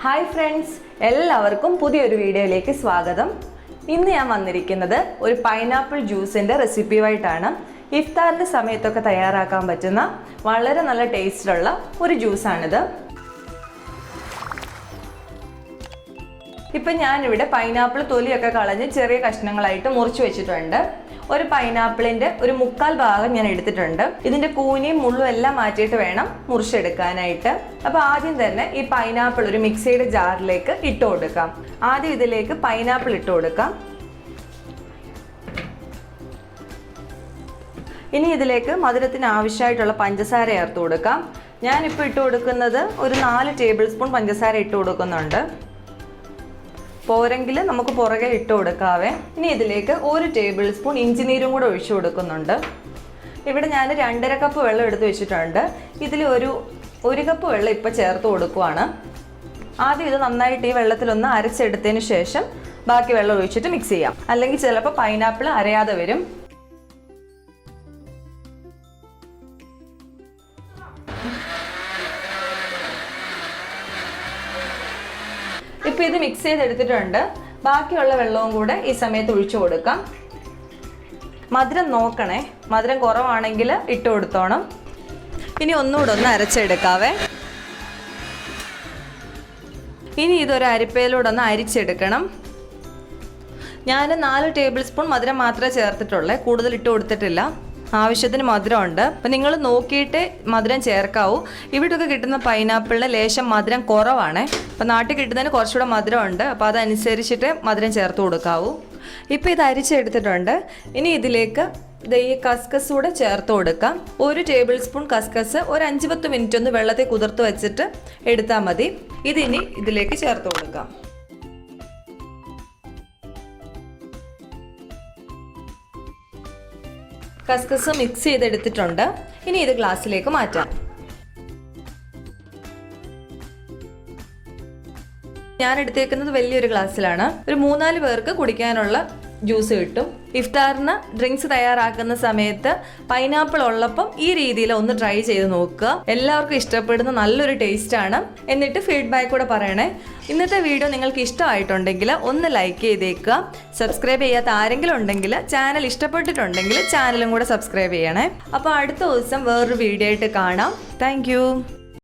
Hi friends, എല്ലാവർക്കും പുതിയൊരു വീഡിയോയിലേക്ക് സ്വാഗതം. ഇന്ന് ഞാൻ വന്നിരിക്കുന്നത് ഒരു പൈനാപ്പിൾ ജ്യൂസിൻ്റെ റെസിപ്പിയുമായിട്ടാണ്. ഇഫ്താറിൻ്റെ സമയത്തൊക്കെ തയ്യാറാക്കാൻ പറ്റുന്ന വളരെ നല്ല ടേസ്റ്റുള്ള ഒരു ജ്യൂസാണിത്. ഇപ്പം ഞാനിവിടെ പൈനാപ്പിൾ തൊലിയൊക്കെ കളഞ്ഞ് ചെറിയ കഷ്ണങ്ങളായിട്ട് മുറിച്ച് വെച്ചിട്ടുണ്ട്. ഒരു പൈനാപ്പിളിൻ്റെ ഒരു 1/4 ഭാഗം ഞാൻ എടുത്തിട്ടുണ്ട്. ഇതിൻ്റെ കൂനിയും മുള്ളും എല്ലാം മാറ്റിയിട്ട് വേണം മുറിച്ചെടുക്കാനായിട്ട്. അപ്പോൾ ആദ്യം തന്നെ ഈ പൈനാപ്പിൾ ഒരു മിക്സിയുടെ ജാറിലേക്ക് ഇട്ട് കൊടുക്കാം. ആദ്യം ഇതിലേക്ക് പൈനാപ്പിൾ ഇട്ട് കൊടുക്കാം. ഇനി ഇതിലേക്ക് മധുരത്തിന് ആവശ്യമായിട്ടുള്ള പഞ്ചസാര ചേർത്ത് കൊടുക്കാം. ഞാനിപ്പോൾ ഇട്ട് കൊടുക്കുന്നത് ഒരു 4 ടേബിൾ സ്പൂൺ പഞ്ചസാര ഇട്ട് കൊടുക്കുന്നുണ്ട്. പോരെങ്കിൽ നമുക്ക് പുറകെ ഇട്ട് കൊടുക്കാവേ. ഇനി ഇതിലേക്ക് 1 ടേബിൾ സ്പൂൺ ഇഞ്ചിനീരും കൂടെ ഒഴിച്ചു കൊടുക്കുന്നുണ്ട്. ഇവിടെ ഞാൻ 2.5 കപ്പ് വെള്ളം എടുത്ത് വെച്ചിട്ടുണ്ട്. ഇതിൽ ഒരു കപ്പ് വെള്ളം ഇപ്പോൾ ചേർത്ത് കൊടുക്കുവാണ്. ആദ്യം ഇത് നന്നായിട്ട് ഈ വെള്ളത്തിലൊന്ന് അരച്ചെടുത്തതിന് ശേഷം ബാക്കി വെള്ളം ഒഴിച്ചിട്ട് മിക്സ് ചെയ്യാം. അല്ലെങ്കിൽ ചിലപ്പോൾ പൈനാപ്പിൾ അരയാതെ വരും. ഇപ്പോൾ ഇത് മിക്സ് ചെയ്തെടുത്തിട്ടുണ്ട്. ബാക്കിയുള്ള വെള്ളവും കൂടെ ഈ സമയത്ത് ഒഴിച്ചു കൊടുക്കാം. മധുരം നോക്കണേ, മധുരം കുറവാണെങ്കിൽ ഇട്ട് കൊടുത്തോണം. ഇനി ഒന്നുകൂടെ ഒന്ന് അരച്ചെടുക്കാവേ. ഇനി ഇതൊരു അരിപ്പയിലൂടെ ഒന്ന് അരിച്ചെടുക്കണം. ഞാൻ 4 ടേബിൾ സ്പൂൺ മധുരം മാത്രമേ ചേർത്തിട്ടുള്ളൂ, കൂടുതൽ ഇട്ട് കൊടുത്തിട്ടില്ല. ആവശ്യത്തിന് മധുരമുണ്ട്. അപ്പം നിങ്ങൾ നോക്കിയിട്ട് മധുരം ചേർക്കാവൂ. ഇവിടെയൊക്കെ കിട്ടുന്ന പൈനാപ്പിളിന് ലേശം മധുരം കുറവാണ്. അപ്പം നാട്ടിൽ കിട്ടുന്നതിന് കുറച്ചുകൂടെ മധുരമുണ്ട്. അപ്പോൾ അതനുസരിച്ചിട്ട് മധുരം ചേർത്ത് കൊടുക്കാവൂ. ഇപ്പോൾ ഇത് അരിച്ചെടുത്തിട്ടുണ്ട്. ഇനി ഇതിലേക്ക് ഈ കസ്കസ് കൂടെ ചേർത്ത് കൊടുക്കാം. 1 ടേബിൾ സ്പൂൺ കസ്കസ് ഒരു 5-10 മിനിറ്റ് ഒന്ന് വെള്ളത്തിൽ കുതിർത്ത് വെച്ചിട്ട് എടുത്താൽ മതി. ഇതിനി ഇതിലേക്ക് ചേർത്ത് കൊടുക്കാം. കസ്കസ് മിക്സ് ചെയ്തെടുത്തിട്ടുണ്ട്. ഇനി ഇത് ഗ്ലാസ്സിലേക്ക് മാറ്റാം. ഞാൻ എടുത്തേക്കുന്നത് വലിയൊരു ഗ്ലാസ്സിലാണ്. ഒരു 3-4 പേർക്ക് കുടിക്കാനുള്ള ജ്യൂസ് കിട്ടും. ഇഫ്താറിന് ഡ്രിങ്ക്സ് തയ്യാറാക്കുന്ന സമയത്ത് പൈനാപ്പിൾ ഉള്ളപ്പം ഈ രീതിയിൽ ഒന്ന് ട്രൈ ചെയ്ത് നോക്കുക. എല്ലാവർക്കും ഇഷ്ടപ്പെടുന്ന നല്ലൊരു ടേസ്റ്റാണ്. എന്നിട്ട് ഫീഡ്ബാക്ക് കൂടെ പറയണേ. ഇന്നത്തെ വീഡിയോ നിങ്ങൾക്ക് ഇഷ്ടമായിട്ടുണ്ടെങ്കിൽ ഒന്ന് ലൈക്ക് ചെയ്തേക്കുക. സബ്സ്ക്രൈബ് ചെയ്യാത്ത ആരെങ്കിലും ഉണ്ടെങ്കിൽ ചാനൽ ഇഷ്ടപ്പെട്ടിട്ടുണ്ടെങ്കിൽ ചാനലും കൂടെ സബ്സ്ക്രൈബ് ചെയ്യണേ. അപ്പോൾ അടുത്ത ദിവസം വേറൊരു വീഡിയോ ആയിട്ട് കാണാം. താങ്ക്